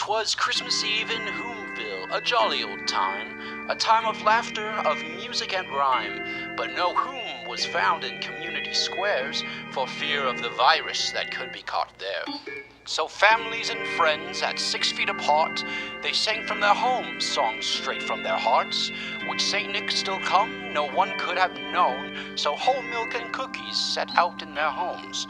'Twas Christmas Eve in Whomville, a jolly old time, a time of laughter, of music and rhyme. But no whom was found in community squares for fear of the virus that could be caught there. So families and friends at 6 feet apart, they sang from their homes songs straight from their hearts. Would St. Nick still come? No one could have known, so whole milk and cookies set out in their homes.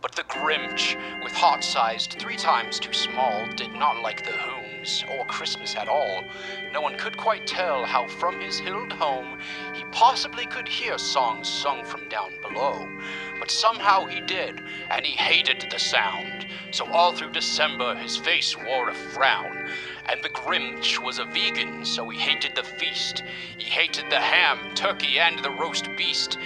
But the Grimch, with heart sized 3 times too small, did not like the Whom's or Christmas at all. No one could quite tell how from his hilled home he possibly could hear songs sung from down below. But somehow he did, and he hated the sound. So all through December his face wore a frown. And the Grimch was a vegan, so he hated the feast. He hated the ham, turkey, and the roast beast.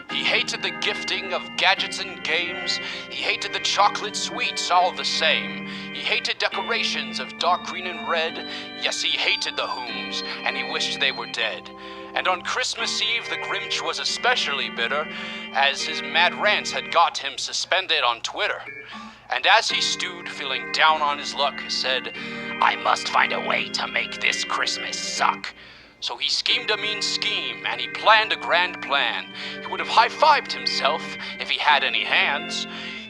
He hated the gifting of gadgets and games. He hated the chocolate sweets all the same. He hated decorations of dark green and red. Yes, he hated the Whom's, and he wished they were dead. And on Christmas Eve the Grimch was especially bitter, as his mad rants had got him suspended on Twitter. And as he stewed, feeling down on his luck, said, "I must find a way to make this Christmas suck." So he schemed a mean scheme, and he planned a grand plan. He would have high-fived himself if he had any hands.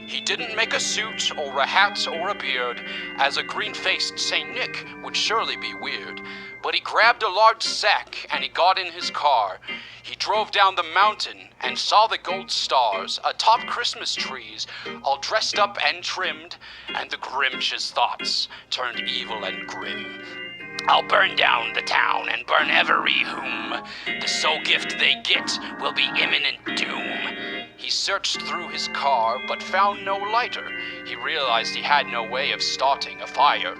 He didn't make a suit or a hat or a beard, as a green-faced St. Nick would surely be weird. But he grabbed a large sack, and he got in his car. He drove down the mountain and saw the gold stars atop Christmas trees, all dressed up and trimmed, and the Grimch's thoughts turned evil and grim. "I'll burn down the town and burn every whom. The sole gift they get will be imminent doom." He searched through his car but found no lighter. He realized he had no way of starting a fire.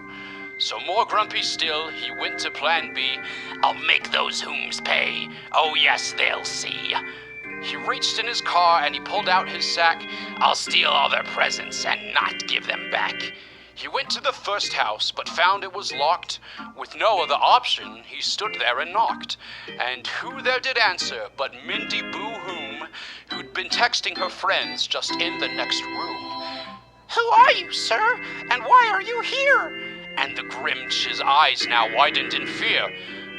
So more grumpy still, he went to plan B. "I'll make those whoms pay. Oh yes, they'll see." He reached in his car and he pulled out his sack. "I'll steal all their presents and not give them back." He went to the first house, but found it was locked. With no other option, he stood there and knocked. And who there did answer but Mindy Boo Whom, who'd been texting her friends just in the next room. "Who are you, sir? And why are you here?" And the Grimch's eyes now widened in fear.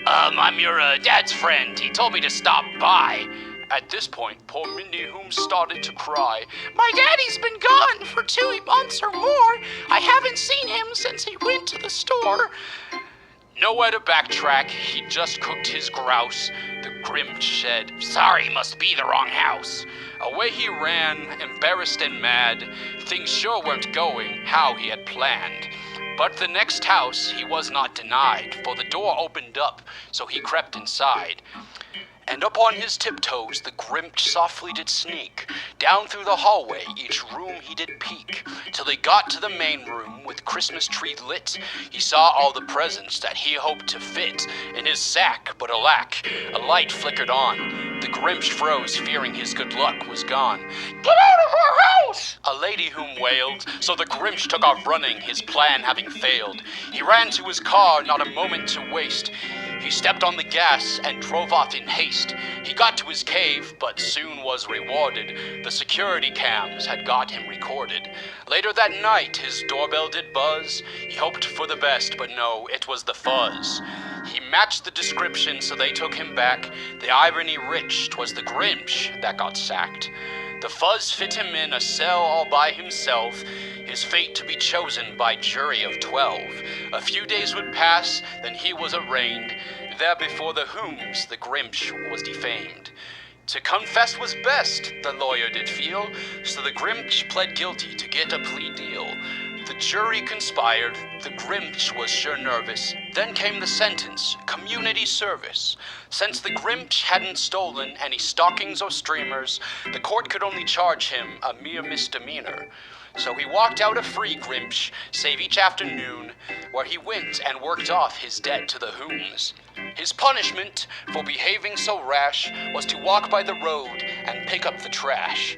I'm your dad's friend. He told me to stop by." At this point, poor Mindy Whom started to cry. "My daddy's been gone for 2 months or more. I haven't seen him since he went to the store." Nowhere to backtrack, he just cooked his grouse. The Grimch said, "Sorry, must be the wrong house." Away he ran, embarrassed and mad. Things sure weren't going how he had planned. But the next house he was not denied, for the door opened up, so he crept inside. And up on his tiptoes the Grimch softly did sneak. Down through the hallway each room he did peek, till he got to the main room with Christmas tree lit. He saw all the presents that he hoped to fit in his sack, but alack, a light flickered on. The Grimch froze, fearing his good luck was gone. "Get out of our house!" a lady Whom wailed. So the Grimch took off running, his plan having failed. He ran to his car, not a moment to waste. He stepped on the gas and drove off in haste. He got to his cave, but soon was rewarded. The security cams had got him recorded. Later that night, his doorbell did buzz. He hoped for the best, but no, it was the fuzz. He matched the description, so they took him back. The irony rich, 'twas the Grimch that got sacked. The fuzz fit him in a cell all by himself, his fate to be chosen by jury of 12. A few days would pass, then he was arraigned. There before the Whom's the Grimch was defamed. To confess was best, the lawyer did feel, so the Grimch pled guilty to get a plea deal. The jury conspired, the Grimch was sure nervous. Then came the sentence, community service. Since the Grimch hadn't stolen any stockings or streamers, the court could only charge him a mere misdemeanor. So he walked out a free Grimch, save each afternoon, where he went and worked off his debt to the Whom's. His punishment for behaving so rash was to walk by the road and pick up the trash.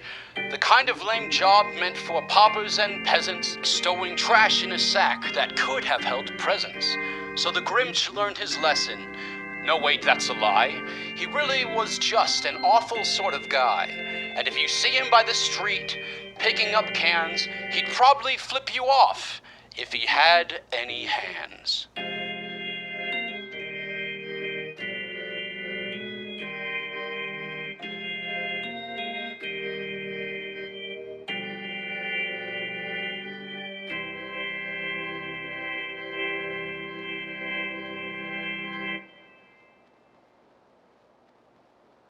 The kind of lame job meant for paupers and peasants, stowing trash in a sack that could have held presents. So the Grimch learned his lesson. No, wait, that's a lie. He really was just an awful sort of guy. And if you see him by the street, picking up cans, he'd probably flip you off. if he had any hands.